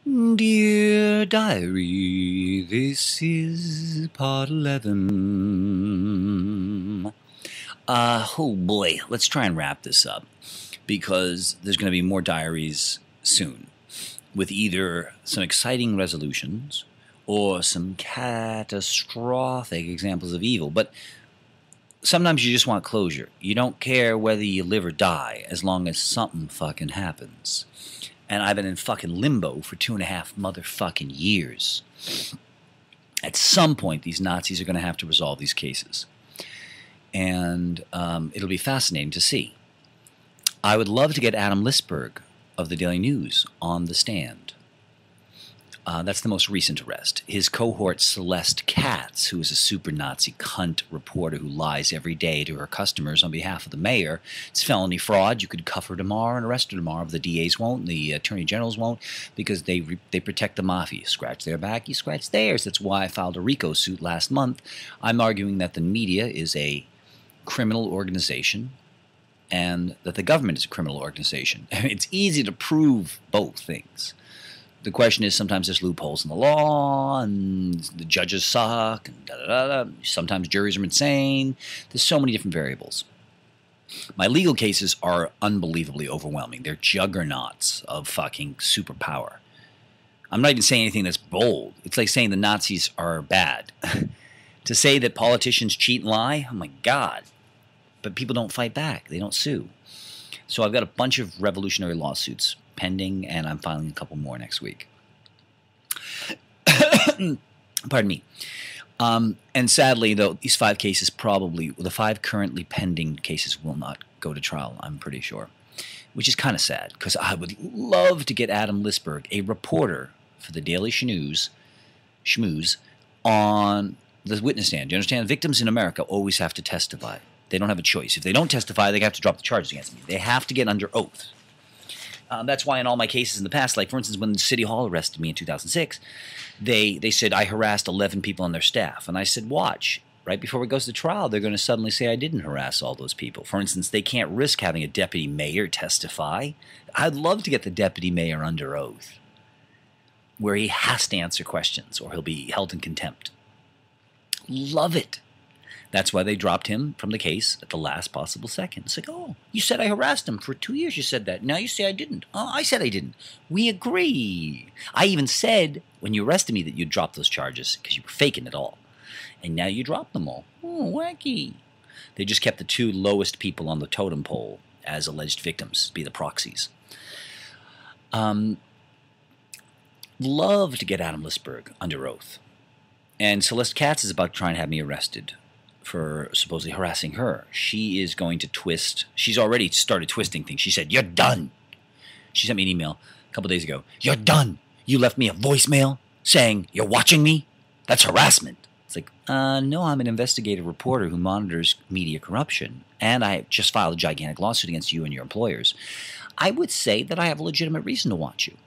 Dear Diary, this is part 11. Oh boy, let's try and wrap this up because there's going to be more diaries soon with either some exciting resolutions or some catastrophic examples of evil. But sometimes you just want closure. You don't care whether you live or die as long as something fucking happens. And I've been in fucking limbo for 2.5 motherfucking years. At some point, these Nazis are going to have to resolve these cases. And it'll be fascinating to see. I would love to get Adam Lisberg of the Daily News on the stand. That's the most recent arrest. His cohort Celeste Katz, who is a super Nazi cunt reporter who lies every day to her customers on behalf of the mayor. It's felony fraud. You could cuff her tomorrow and arrest her tomorrow. But the DAs won't and the attorney generals won't because they protect the mafia. Scratch their back, you scratch theirs. That's why I filed a RICO suit last month. I'm arguing that the media is a criminal organization and that the government is a criminal organization. It's easy to prove both things. The question is sometimes there's loopholes in the law and the judges suck and da-da-da-da. Sometimes juries are insane. There's so many different variables. My legal cases are unbelievably overwhelming. They're juggernauts of fucking superpower. I'm not even saying anything that's bold. It's like saying the Nazis are bad. To say that politicians cheat and lie, oh my God. But people don't fight back. They don't sue. So I've got a bunch of revolutionary lawsuits pending, and I'm filing a couple more next week. Pardon me. And sadly, though, these 5 cases the 5 currently pending cases will not go to trial, I'm pretty sure, which is kind of sad because I would love to get Adam Lisberg, a reporter for the Daily Schmooze, on the witness stand. Do you understand? Victims in America always have to testify. They don't have a choice. If they don't testify, they have to drop the charges against me. They have to get under oath. That's why in all my cases in the past, like for instance when City Hall arrested me in 2006, they said I harassed 11 people on their staff. And I said, watch, right before it goes to trial, they're going to suddenly say I didn't harass all those people. For instance, they can't risk having a deputy mayor testify. I'd love to get the deputy mayor under oath where he has to answer questions or he'll be held in contempt. Love it. That's why they dropped him from the case at the last possible second. It's like, oh, you said I harassed him for 2 years. You said that. Now you say I didn't. Oh, I said I didn't. We agree. I even said when you arrested me that you'd drop those charges because you were faking it all. And now you dropped them all. Oh, wacky. They just kept the 2 lowest people on the totem pole as alleged victims, be the proxies. Love to get Adam Lisberg under oath. And Celeste Katz is about to try and have me arrested for supposedly harassing her. She is going to twist. She's already started twisting things. She said, you're done. She sent me an email a couple days ago. You're done. You left me a voicemail saying you're watching me. That's harassment. It's like, no, I'm an investigative reporter who monitors media corruption. And I just filed a gigantic lawsuit against you and your employers. I would say that I have a legitimate reason to watch you.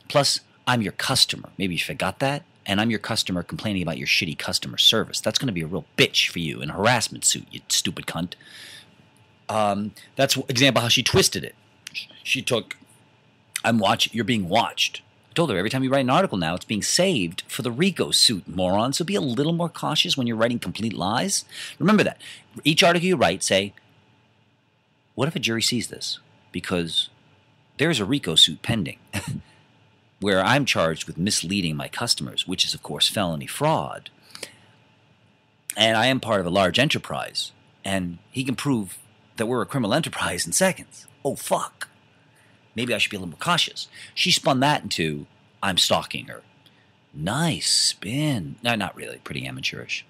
Plus, I'm your customer. Maybe you forgot that. And I'm your customer complaining about your shitty customer service. That's going to be a real bitch for you in a harassment suit, you stupid cunt. That's an example how she twisted it. She took, you're being watched. I told her every time you write an article now, it's being saved for the RICO suit, moron. So be a little more cautious when you're writing complete lies. Remember that. Each article you write, say, what if a jury sees this? Because there's a RICO suit pending. Where I'm charged with misleading my customers, which is, of course, felony fraud. And I am part of a large enterprise. And he can prove that we're a criminal enterprise in seconds. Oh, fuck. Maybe I should be a little more cautious. She spun that into, I'm stalking her. Nice spin. No, not really. Pretty amateurish.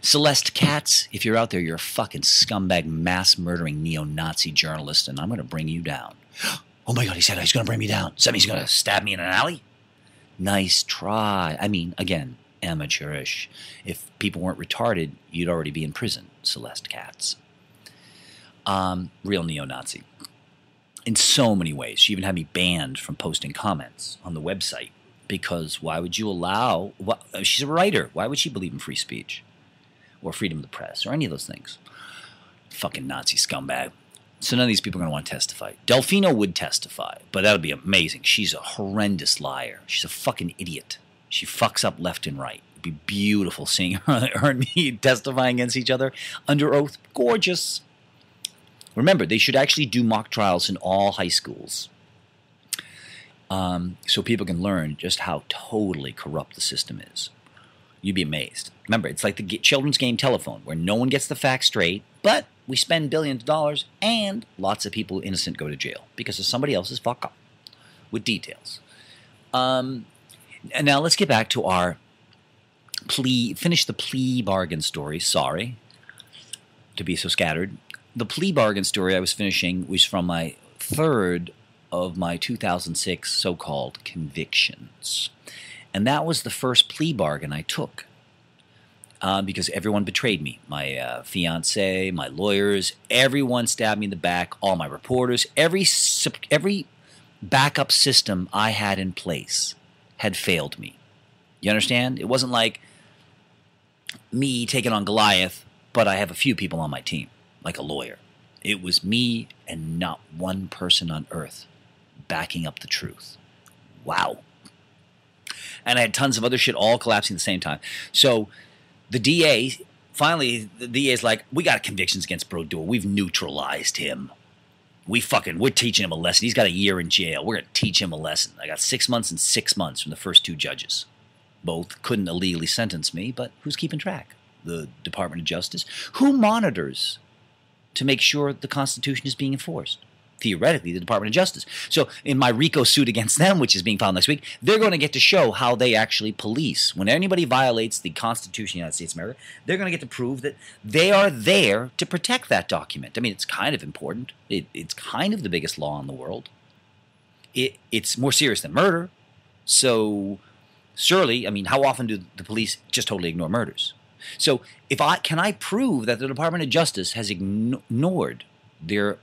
Celeste Katz, if you're out there, you're a fucking scumbag, mass-murdering neo-Nazi journalist, and I'm going to bring you down. Oh my God, he said he's going to bring me down. Does that mean he's going to stab me in an alley? Nice try. I mean, again, amateurish. If people weren't retarded, you'd already be in prison, Celeste Katz. Real neo-Nazi. In so many ways. She even had me banned from posting comments on the website. Because why would you allow... she's a writer. Why would she believe in free speech? Or freedom of the press? Or any of those things? Fucking Nazi scumbag. So none of these people are going to want to testify. Delfino would testify, but that would be amazing. She's a horrendous liar. She's a fucking idiot. She fucks up left and right. It'd be beautiful seeing her and me testifying against each other under oath. Gorgeous. Remember, they should actually do mock trials in all high schools so people can learn just how totally corrupt the system is. You'd be amazed. Remember, it's like the children's game Telephone, where no one gets the facts straight, but we spend billions of dollars and lots of people innocent go to jail because of somebody else's fuck up with details. And now let's get back to our finish the plea bargain story. Sorry to be so scattered. The plea bargain story I was finishing was from my third of my 2006 so-called convictions. And that was the first plea bargain I took because everyone betrayed me. My fiance, my lawyers, everyone stabbed me in the back, all my reporters, every backup system I had in place had failed me. You understand? It wasn't like me taking on Goliath, but I have a few people on my team, like a lawyer. It was me and not one person on earth backing up the truth. Wow. And I had tons of other shit all collapsing at the same time. So the DA, finally, the DA is like, we got convictions against Brodeur. We've neutralized him. We're teaching him a lesson. He's got a year in jail. We're going to teach him a lesson. I got 6 months and 6 months from the first two judges. Both couldn't illegally sentence me, but who's keeping track? The Department of Justice. Who monitors to make sure the Constitution is being enforced? Theoretically, the Department of Justice. So in my RICO suit against them, which is being filed next week, they're going to get to show how they actually police. When anybody violates the Constitution of the United States of America, they're going to get to prove that they are there to protect that document. I mean, it's kind of important. It's kind of the biggest law in the world. It's more serious than murder. So surely, I mean, how often do the police just totally ignore murders? So can I prove that the Department of Justice has ignored their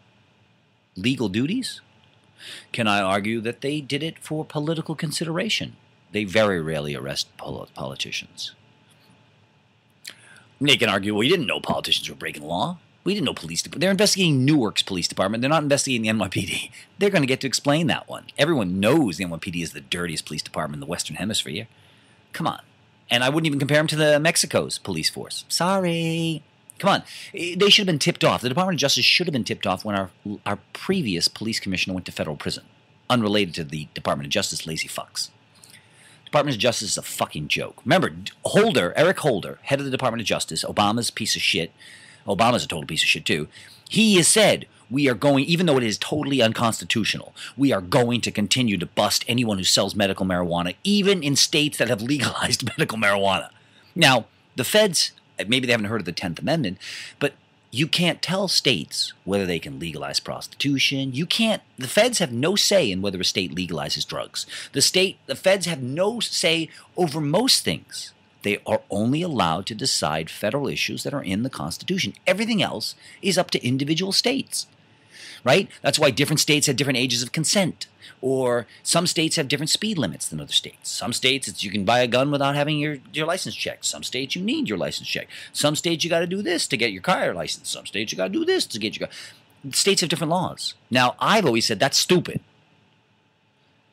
legal duties? Can I argue that they did it for political consideration? They very rarely arrest politicians. They can argue, well, we didn't know politicians were breaking the law. We didn't know police department. They're investigating Newark's police department. They're not investigating the NYPD. They're going to get to explain that one. Everyone knows the NYPD is the dirtiest police department in the Western Hemisphere. Come on. And I wouldn't even compare them to the Mexico's police force. Sorry. Come on. They should have been tipped off. The Department of Justice should have been tipped off when our previous police commissioner went to federal prison. Unrelated to the Department of Justice, lazy fucks. Department of Justice is a fucking joke. Remember, Eric Holder, head of the Department of Justice, Obama's piece of shit. Obama's a total piece of shit too. He has said, we are going, even though it is totally unconstitutional, we are going to continue to bust anyone who sells medical marijuana, even in states that have legalized medical marijuana. Now, the feds, maybe they haven't heard of the 10th Amendment, but you can't tell states whether they can legalize prostitution. The feds have no say in whether a state legalizes drugs. The feds have no say over most things. They are only allowed to decide federal issues that are in the Constitution. Everything else is up to individual states, right? That's why different states have different ages of consent, or some states have different speed limits than other states. Some states, you can buy a gun without having your license checked. Some states, you need your license checked. Some states, you got to do this to get your car license. Some states, you got to do this to get your car. States have different laws. Now, I've always said that's stupid.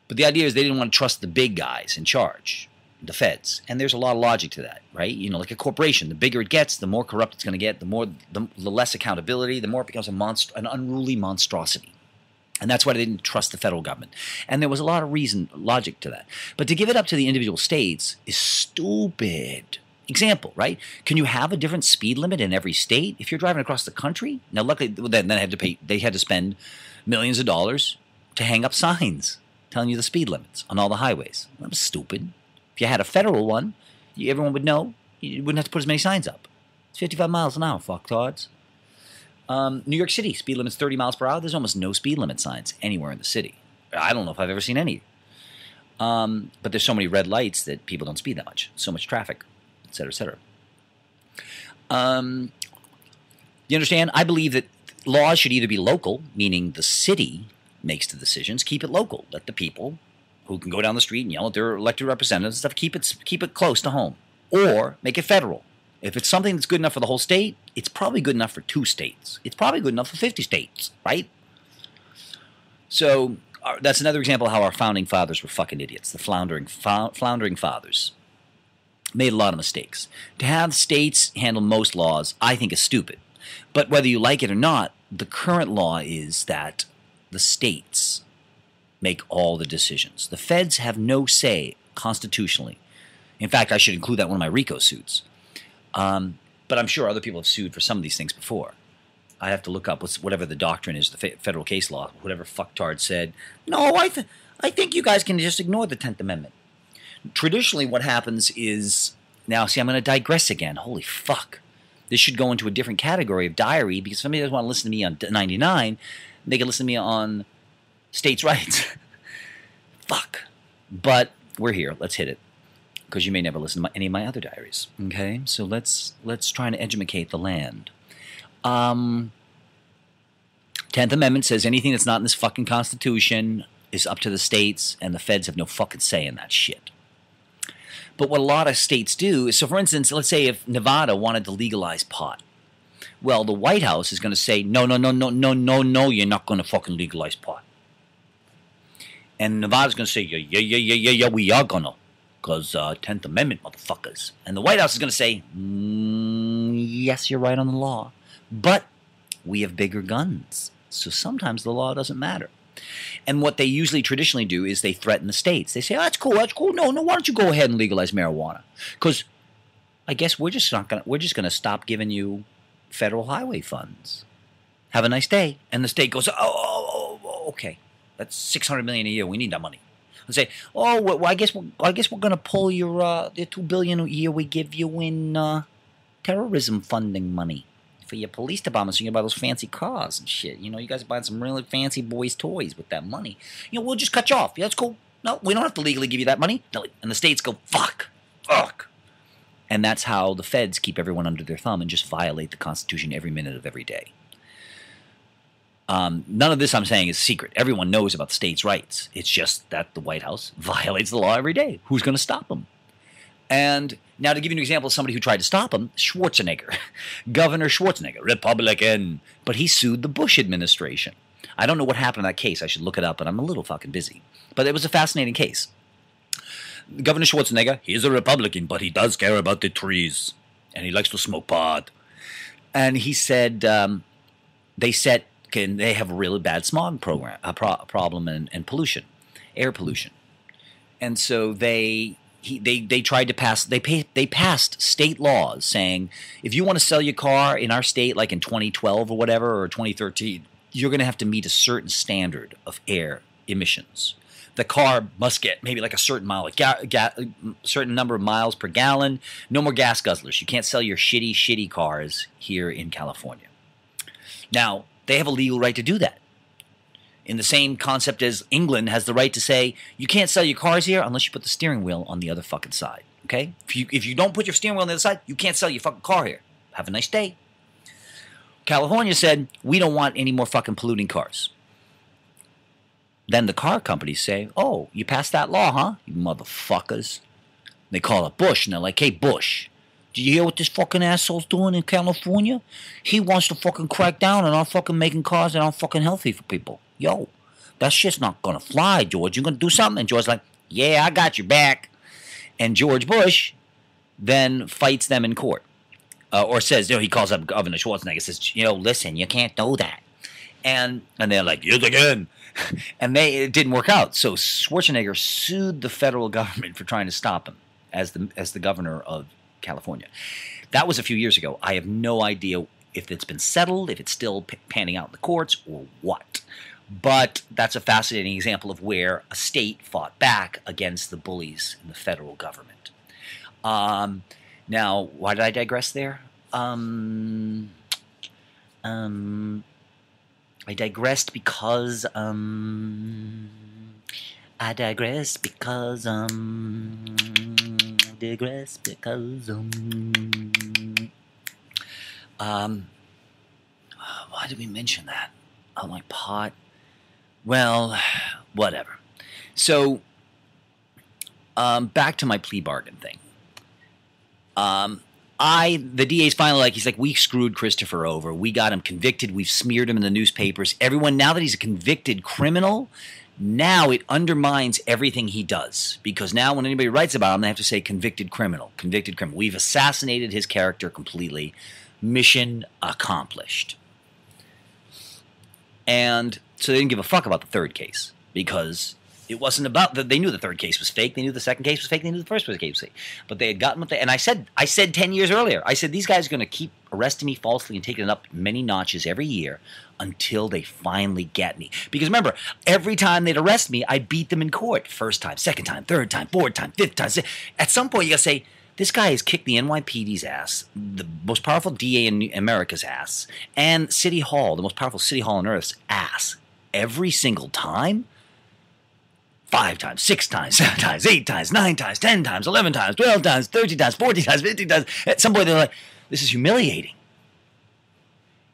But the idea is they didn't want to trust the big guys in charge, the feds. And there's a lot of logic to that, right? You know, like a corporation, the bigger it gets, the more corrupt it's going to get, the less accountability, the more it becomes an unruly monstrosity. And that's why they didn't trust the federal government. And there was a lot of logic to that. But to give it up to the individual states is stupid. Example, right? Can you have a different speed limit in every state if you're driving across the country? Now, luckily, then they had to spend millions of dollars to hang up signs telling you the speed limits on all the highways. That was stupid. If you had a federal one, everyone would know. You wouldn't have to put as many signs up. It's 55 miles an hour, fucktards. New York City, speed limit's 30 miles per hour. There's almost no speed limit signs anywhere in the city. I don't know if I've ever seen any. But there's so many red lights that people don't speed that much. So much traffic, et cetera, et cetera. You understand? I believe that laws should either be local, meaning the city makes the decisions. Keep it local. Let the people who can go down the street and yell at their elected representatives and stuff, keep it close to home. Or make it federal. If it's something that's good enough for the whole state, it's probably good enough for 2 states. It's probably good enough for 50 states, right? So that's another example of how our founding fathers were fucking idiots. The floundering fathers made a lot of mistakes. To have states handle most laws, I think, is stupid. But whether you like it or not, the current law is that the states make all the decisions. The feds have no say constitutionally. In fact, I should include that in one of my RICO suits. But I'm sure other people have sued for some of these things before. I have to look up whatever the doctrine is, the federal case law, whatever fucktard said. No, I think you guys can just ignore the 10th Amendment. Traditionally, what happens is, now see, I'm going to digress again. Holy fuck. This should go into a different category of diary, because if somebody doesn't want to listen to me on 99, they can listen to me on states' rights. Fuck. But we're here. Let's hit it, because you may never listen to any of my other diaries. Okay? So let's try and educate the land. 10th Amendment says anything that's not in this fucking Constitution is up to the states, and the feds have no fucking say in that shit. But what a lot of states do is, so for instance, let's say if Nevada wanted to legalize pot. Well, the White House is going to say, no, you're not going to fucking legalize pot. And Nevada's going to say, yeah, we are going to, because 10th Amendment, motherfuckers. And the White House is going to say, yes, you're right on the law. But we have bigger guns, so sometimes the law doesn't matter. And what they usually traditionally do is they threaten the states. They say, oh, that's cool. No, why don't you go ahead and legalize marijuana? Because I guess we're just gonna stop giving you federal highway funds. Have a nice day. And the state goes, okay, that's $600 million a year. We need that money. And say, well, I guess we're gonna pull your the $2 billion a year we give you in terrorism funding money for your police department, so you can buy those fancy cars and shit. You know, you guys are buying some really fancy boys' toys with that money. You know, we'll just cut you off. Yeah, that's cool. No, we don't have to legally give you that money. No, and the states go, fuck. And that's how the feds keep everyone under their thumb and just violate the Constitution every minute of every day. None of this I'm saying is secret. Everyone knows about the states' rights. It's just that the White House violates the law every day. Who's going to stop them? And now to give you an example of somebody who tried to stop him, Schwarzenegger. Governor Schwarzenegger, Republican. But he sued the Bush administration. I don't know what happened in that case. I should look it up, but I'm a little fucking busy. But it was a fascinating case. Governor Schwarzenegger, he's a Republican, but he does care about the trees. And he likes to smoke pot. And he said they have a really bad smog problem and pollution, air pollution. And so they tried to pass. They passed state laws saying if you want to sell your car in our state, like in 2012 or whatever, or 2013, you're going to have to meet a certain standard of air emissions. The car must get maybe like a certain certain number of miles per gallon. No more gas guzzlers. You can't sell your shitty cars here in California. Now they have a legal right to do that. In the same concept as England has the right to say, you can't sell your cars here unless you put the steering wheel on the other fucking side. Okay? If you don't put your steering wheel on the other side, you can't sell your fucking car here. Have a nice day. California said, we don't want any more fucking polluting cars. Then the car companies say, oh, you passed that law, huh? You motherfuckers. They call it Bush, and they're like, hey, Bush, do you hear what this fucking asshole's doing in California? He wants to fucking crack down on our fucking making cars that aren't fucking healthy for people. Yo, that shit's not gonna fly, George. You're gonna do something? And George's like, yeah, I got your back. And George Bush then fights them in court. Or says, he calls up Governor Schwarzenegger, says, listen, you can't do that. And they're like, yes, again. And it didn't work out. So Schwarzenegger sued the federal government for trying to stop him as the governor of California. That was a few years ago. I have no idea if it's been settled, if it's still panning out in the courts, or what. But that's a fascinating example of where a state fought back against the bullies in the federal government. Now, why did I digress there? I digressed because why did we mention that? Oh, like pot. Well, whatever. So, back to my plea bargain thing. the DA's finally like, he's like, we screwed Christopher over. We got him convicted. We've smeared him in the newspapers. Everyone, now that he's a convicted criminal, now it undermines everything he does. Because now when anybody writes about him, they have to say convicted criminal, convicted criminal. We've assassinated his character completely. Mission accomplished. And so they didn't give a fuck about the third case because it wasn't about they knew the third case was fake. They knew the second case was fake. They knew the first case was fake. But they had gotten what and I said 10 years earlier, I said, these guys are going to keep arresting me falsely and taking it up many notches every year until they finally get me. Because remember, every time they'd arrest me, I'd beat them in court. First time, second time, third time, fourth time, fifth time. At some point, you got to say, this guy has kicked the NYPD's ass, the most powerful DA in America's ass, and City Hall, the most powerful City Hall on Earth's ass, every single time. 5 times, 6 times, 7 times, 8 times, 9 times, 10 times, 11 times, 12 times, 13 times, 14 times, 15 times. At some point, they're like, this is humiliating.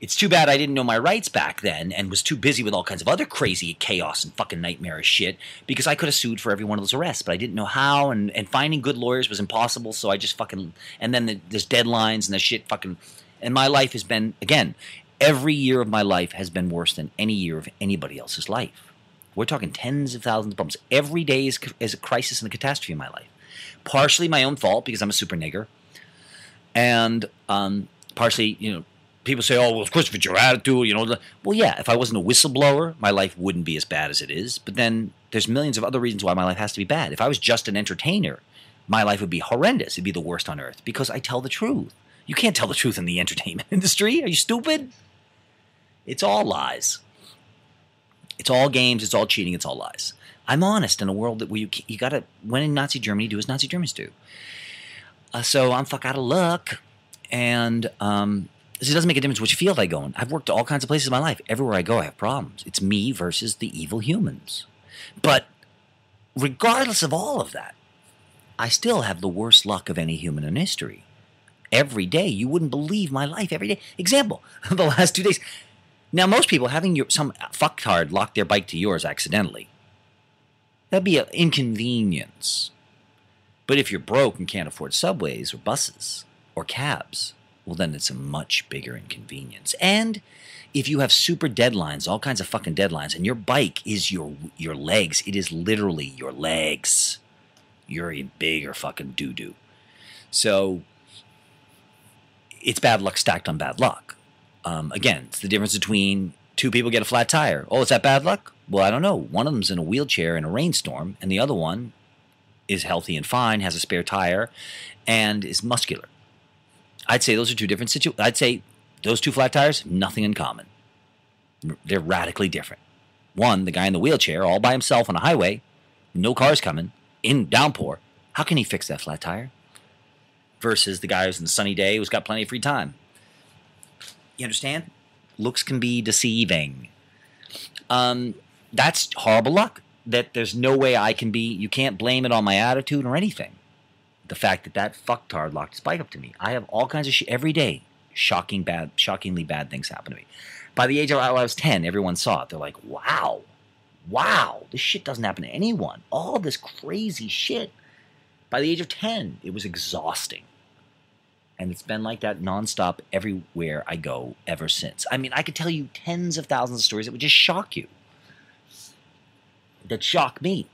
It's too bad I didn't know my rights back then and was too busy with all kinds of other crazy chaos and fucking nightmarish shit because I could have sued for every one of those arrests, but I didn't know how, and finding good lawyers was impossible, so I just fucking, and then there's deadlines and the shit fucking, and my life has been, again, every year of my life has been worse than any year of anybody else's life. We're talking tens of thousands of problems. Every day is a crisis and a catastrophe in my life. Partially my own fault because I'm a super nigger, and partially, you know, people say, oh, well, of course, if it's your attitude, you know. Well, yeah, if I wasn't a whistleblower, my life wouldn't be as bad as it is. But then there's millions of other reasons why my life has to be bad. If I was just an entertainer, my life would be horrendous. It'd be the worst on earth because I tell the truth. You can't tell the truth in the entertainment industry. Are you stupid? It's all lies. It's all games. It's all cheating. It's all lies. I'm honest in a world where you got to, when in Nazi Germany, do as Nazi Germans do. So I'm fuck out of luck. And it doesn't make a difference which field I go in. I've worked all kinds of places in my life. Everywhere I go, I have problems. It's me versus the evil humans. But regardless of all of that, I still have the worst luck of any human in history. Every day, you wouldn't believe my life every day. Example, the last 2 days. Now, most people having some fucktard lock their bike to yours accidentally, that'd be an inconvenience. But if you're broke and can't afford subways or buses or cabs, well, then it's a much bigger inconvenience. And if you have super deadlines, all kinds of fucking deadlines, and your bike is your legs, it is literally your legs. You're a bigger fucking doo-doo. So it's bad luck stacked on bad luck. Again, it's the difference between two people get a flat tire. Oh, is that bad luck? Well, I don't know. One of them's in a wheelchair in a rainstorm, and the other one is healthy and fine, has a spare tire, and is muscular. I'd say those are two different situations. I'd say those two flat tires, nothing in common. They're radically different. One, the guy in the wheelchair, all by himself on a highway, no cars coming, in downpour. How can he fix that flat tire? Versus the guy who's in a sunny day who's got plenty of free time. You understand? Looks can be deceiving. That's horrible luck. That there's no way I can be, you can't blame it on my attitude or anything. The fact that fucktard locked his bike up to me. I have all kinds of shit every day. Shockingly bad things happen to me. By the age of I was 10, everyone saw it. They're like, wow, this shit doesn't happen to anyone. All this crazy shit. By the age of 10, it was exhausting. And it's been like that nonstop everywhere I go ever since. I mean, I could tell you tens of thousands of stories that would just shock you. That shock me.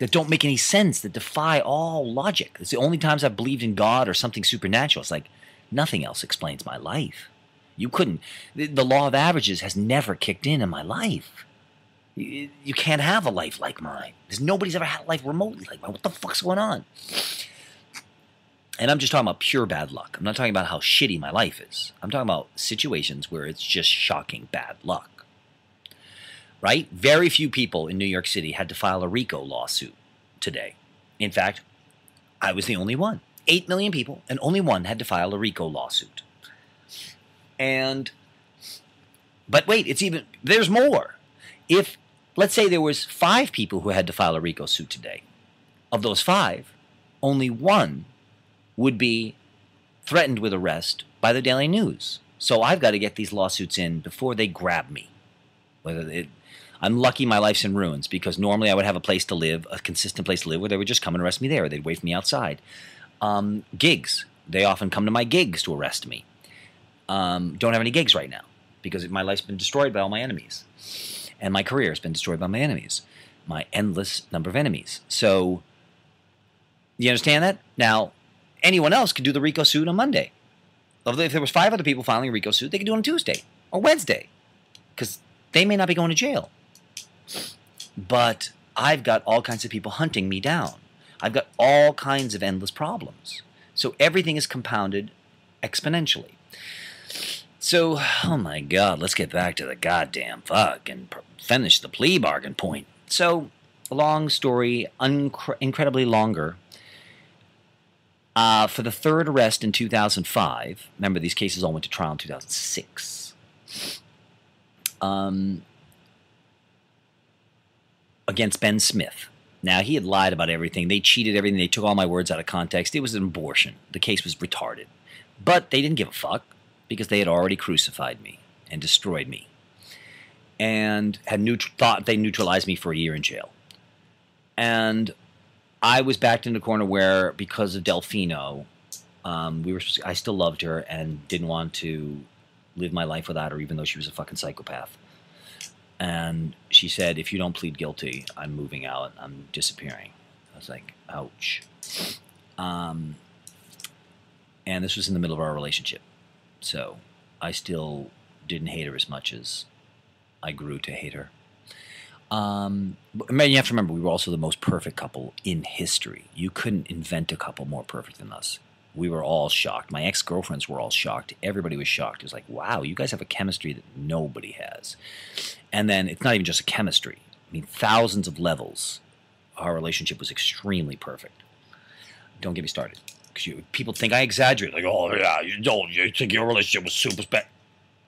That don't make any sense. That defy all logic. It's the only times I've believed in God or something supernatural. It's like nothing else explains my life. You couldn't. The law of averages has never kicked in my life. You can't have a life like mine. Because nobody's ever had a life remotely like mine. What the fuck's going on? And I'm just talking about pure bad luck. I'm not talking about how shitty my life is. I'm talking about situations where it's just shocking bad luck. Right? Very few people in New York City had to file a RICO lawsuit today. In fact, I was the only one. 8 million people, and only one had to file a RICO lawsuit. But wait, there's more. If, let's say there was 5 people who had to file a RICO suit today. Of those 5, only one would be threatened with arrest by the Daily News. So I've got to get these lawsuits in before they grab me. I'm lucky my life's in ruins because normally I would have a consistent place to live where they would just come and arrest me there. They'd wait for me outside. Gigs. They often come to my gigs to arrest me. Don't have any gigs right now because my life's been destroyed by all my enemies. And my career has been destroyed by my enemies. My endless number of enemies. So, you understand that? Now, anyone else could do the RICO suit on Monday. If there was 5 other people filing a RICO suit, they could do it on Tuesday or Wednesday. Because they may not be going to jail. But I've got all kinds of people hunting me down. I've got all kinds of endless problems. So everything is compounded exponentially. So, oh my God, let's get back to the goddamn fuck and finish the plea bargain point. So, long story, incredibly longer. For the 3rd arrest in 2005, remember these cases all went to trial in 2006. Against Ben Smith. Now, he had lied about everything. They cheated everything. They took all my words out of context. It was an abortion. The case was retarded. But they didn't give a fuck because they had already crucified me and destroyed me and had thought they neutralized me for a year in jail. And I was backed in a corner where, because of Delfino, I still loved her and didn't want to live my life without her, even though she was a fucking psychopath. And she said, if you don't plead guilty, I'm moving out. I'm disappearing. I was like, ouch. And this was in the middle of our relationship. So I still didn't hate her as much as I grew to hate her. You have to remember, we were also the most perfect couple in history. You couldn't invent a couple more perfect than us. We were all shocked. My ex-girlfriends were all shocked. Everybody was shocked. It was like, wow, you guys have a chemistry that nobody has. And then it's not even just a chemistry. I mean, thousands of levels. Our relationship was extremely perfect. Don't get me started. Because people think I exaggerate. Like, oh, yeah, you think your relationship was super special.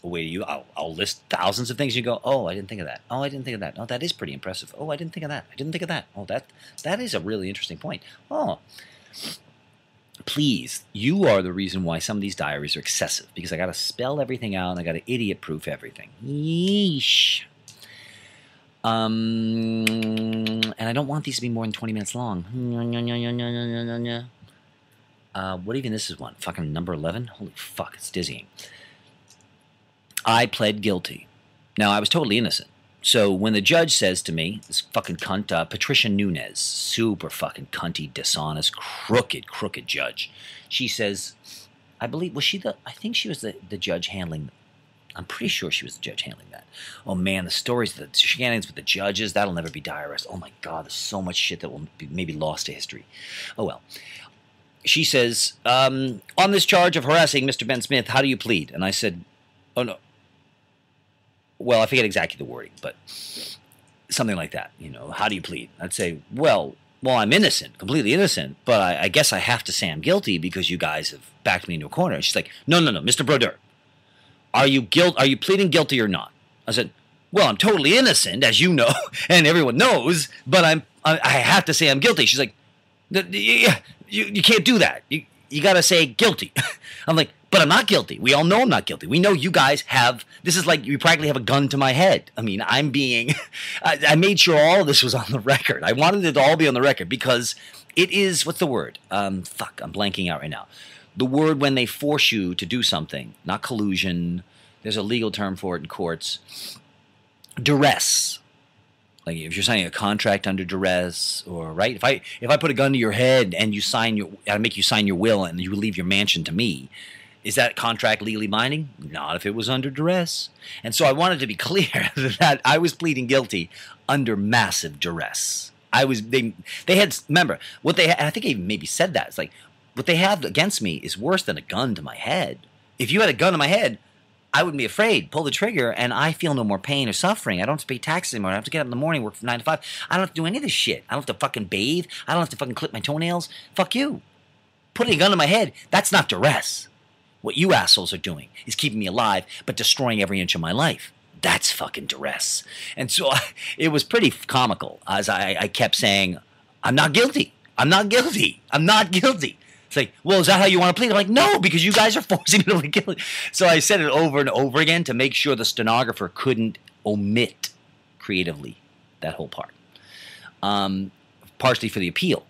Wait, I'll list thousands of things. You go, oh, I didn't think of that. Oh, I didn't think of that. Oh, that is pretty impressive. Oh, I didn't think of that. I didn't think of that. Oh, that is a really interesting point. Oh, please, you are the reason why some of these diaries are excessive. Because I got to spell everything out and I got to idiot-proof everything. Yeesh. And I don't want these to be more than 20 minutes long. What even this is one? Fucking number 11? Holy fuck, it's dizzying. I pled guilty. Now, I was totally innocent. So when the judge says to me, this fucking cunt, Patricia Nunez, super fucking cunty, dishonest, crooked judge, she says, I think she was the judge handling, I'm pretty sure she was the judge handling that. Oh man, the stories, the shenanigans with the judges, that'll never be diarized. Oh my God, there's so much shit that will be maybe lost to history. Oh well. She says, on this charge of harassing Mr. Ben Smith, how do you plead? And I said, oh no. Well, I forget exactly the wording, but something like that. You know, how do you plead? I'd say, well, I'm innocent, completely innocent, but I guess I have to say I'm guilty because you guys have backed me into a corner. And she's like, no, Mr. Brodeur, are you pleading guilty or not? I said, well, I'm totally innocent, as you know, and everyone knows, but I have to say I'm guilty. She's like, you can't do that. You got to say guilty. I'm like, but I'm not guilty. We all know I'm not guilty. We know you guys have, this is like you practically have a gun to my head. I mean, I made sure all of this was on the record. I wanted it to all be on the record because it is, what's the word? I'm blanking out right now. The word when they force you to do something, not collusion. There's a legal term for it in courts. Duress. Like if you're signing a contract under duress, or right, if I put a gun to your head and I make you sign your will and you leave your mansion to me, is that contract legally binding? Not if it was under duress. And so I wanted to be clear that I was pleading guilty under massive duress. They had, remember what they had, and I think I even maybe said that. It's like what they have against me is worse than a gun to my head. If you had a gun to my head, I wouldn't be afraid. Pull the trigger, and I feel no more pain or suffering. I don't have to pay taxes anymore. I don't have to get up in the morning, work from 9 to 5. I don't have to do any of this shit. I don't have to fucking bathe. I don't have to fucking clip my toenails. Fuck you. Putting a gun to my head, that's not duress. What you assholes are doing is keeping me alive, but destroying every inch of my life. That's fucking duress. And so it was pretty comical as I kept saying, I'm not guilty. I'm not guilty. I'm not guilty. It's like, well, is that how you want to plead? I'm like, no, because you guys are forcing me to plead guilty. So I said it over and over again to make sure the stenographer couldn't omit creatively that whole part. Partially for the appeal.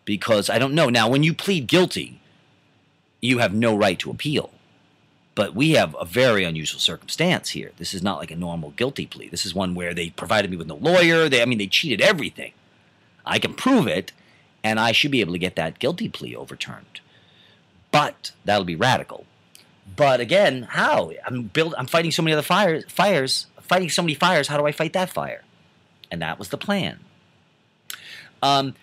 Because I don't know. Now, when you plead guilty, you have no right to appeal. But we have a very unusual circumstance here. This is not like a normal guilty plea. This is one where they provided me with no lawyer. They cheated everything. I can prove it, and I should be able to get that guilty plea overturned. But that'll be radical. But again, how? I'm fighting so many other fires. Fighting so many fires. How do I fight that fire? And that was the plan. But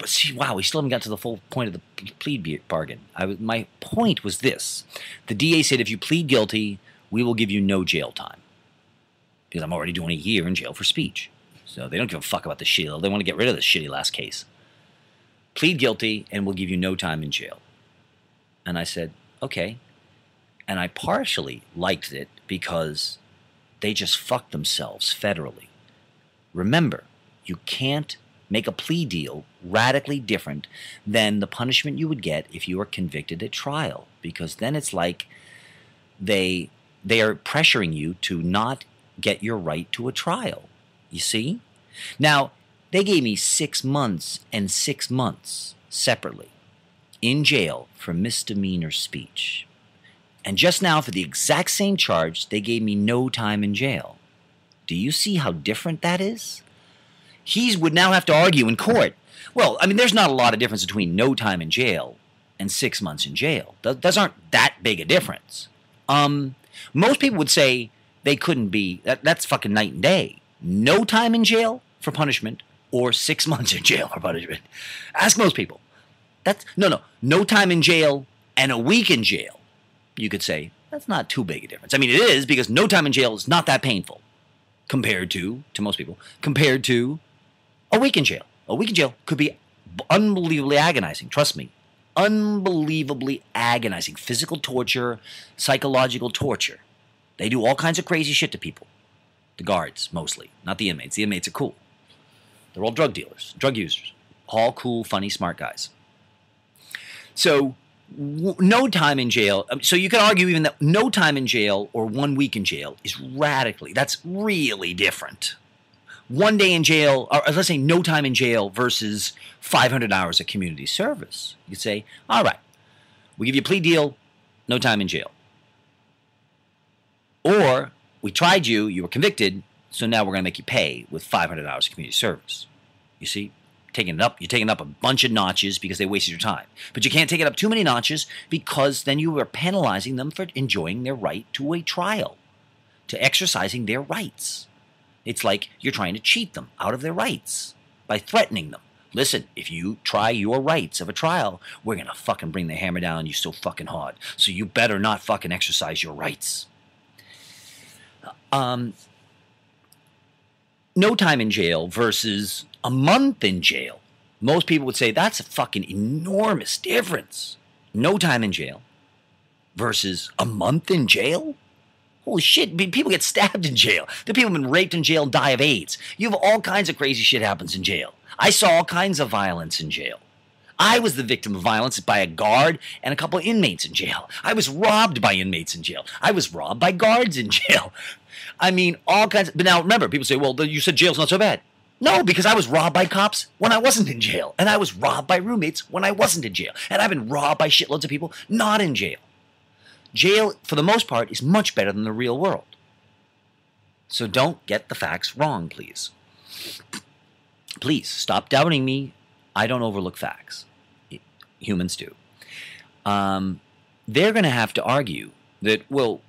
see, wow, we still haven't got to the full point of the plea bargain. My point was this. The DA said if you plead guilty, we will give you no jail time. Because I'm already doing a year in jail for speech. So they don't give a fuck about the shitty. They want to get rid of this shitty last case. Plead guilty and we'll give you no time in jail. And I said, okay. And I partially liked it because they just fucked themselves federally. Remember, you can't make a plea deal radically different than the punishment you would get if you were convicted at trial. Because then it's like they are pressuring you to not get your right to a trial. You see? Now, they gave me 6 months and 6 months separately in jail for misdemeanor speech. And just now, for the exact same charge, they gave me no time in jail. Do you see how different that is? He would now have to argue in court. Well, there's not a lot of difference between no time in jail and 6 months in jail. Those aren't that big a difference. Most people would say they couldn't be. That's fucking night and day. No time in jail for punishment or 6 months in jail for punishment. Ask most people. No time in jail and a week in jail. You could say that's not too big a difference. It is, because no time in jail is not that painful compared to most people, compared to a week in jail. A week in jail could be unbelievably agonizing. Trust me. Unbelievably agonizing. Physical torture, psychological torture. They do all kinds of crazy shit to people. The guards, mostly. Not the inmates. The inmates are cool. They're all drug dealers, drug users. All cool, funny, smart guys. So, no time in jail. So you could argue even that no time in jail or 1 week in jail is that's really different. 1 day in jail, or let's say no time in jail versus 500 hours of community service. You could say, all right, we give you a plea deal, no time in jail. Or we tried you, you were convicted, so now we're going to make you pay with 500 hours of community service. You see? You're taking it up a bunch of notches because they wasted your time. But you can't take it up too many notches because then you are penalizing them for enjoying their right to a trial, to exercising their rights. It's like you're trying to cheat them out of their rights by threatening them. Listen, if you try your rights of a trial, we're going to fucking bring the hammer down on you so fucking hard. So you better not fucking exercise your rights. No time in jail versus a month in jail. Most people would say that's a fucking enormous difference. No time in jail versus a month in jail? Holy shit, people get stabbed in jail. The people have been raped in jail, die of AIDS. You have all kinds of crazy shit happens in jail. I saw all kinds of violence in jail. I was the victim of violence by a guard and a couple of inmates in jail. I was robbed by inmates in jail. I was robbed by guards in jail. All kinds of... But now, remember, people say, well, you said jail's not so bad. No, because I was robbed by cops when I wasn't in jail. And I was robbed by roommates when I wasn't in jail. And I've been robbed by shitloads of people not in jail. Jail, for the most part, is much better than the real world. So don't get the facts wrong, please. Please, stop doubting me. I don't overlook facts. Humans do. They're going to have to argue that, well,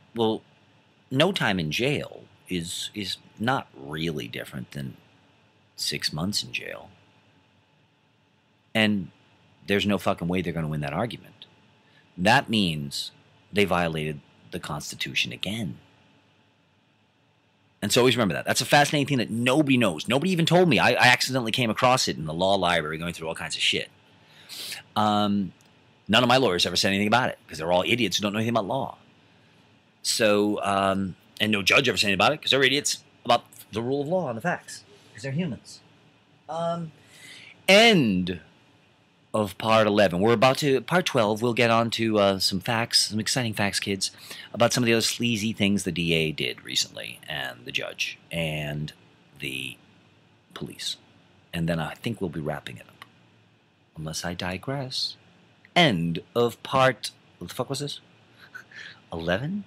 no time in jail is not really different than 6 months in jail. And there's no fucking way they're going to win that argument. That means they violated the Constitution again. And so always remember that. That's a fascinating thing that nobody knows. Nobody even told me. I accidentally came across it in the law library going through all kinds of shit. None of my lawyers ever said anything about it because they're all idiots who don't know anything about law. So, and no judge ever said anything about it because they're idiots about the rule of law and the facts because they're humans. End of part 11. We're about to, part 12, we'll get on to some facts, some exciting facts, kids, about some of the other sleazy things the DA did recently, and the judge, and the police. And then I think we'll be wrapping it up. Unless I digress. End of part What the fuck was this? 11?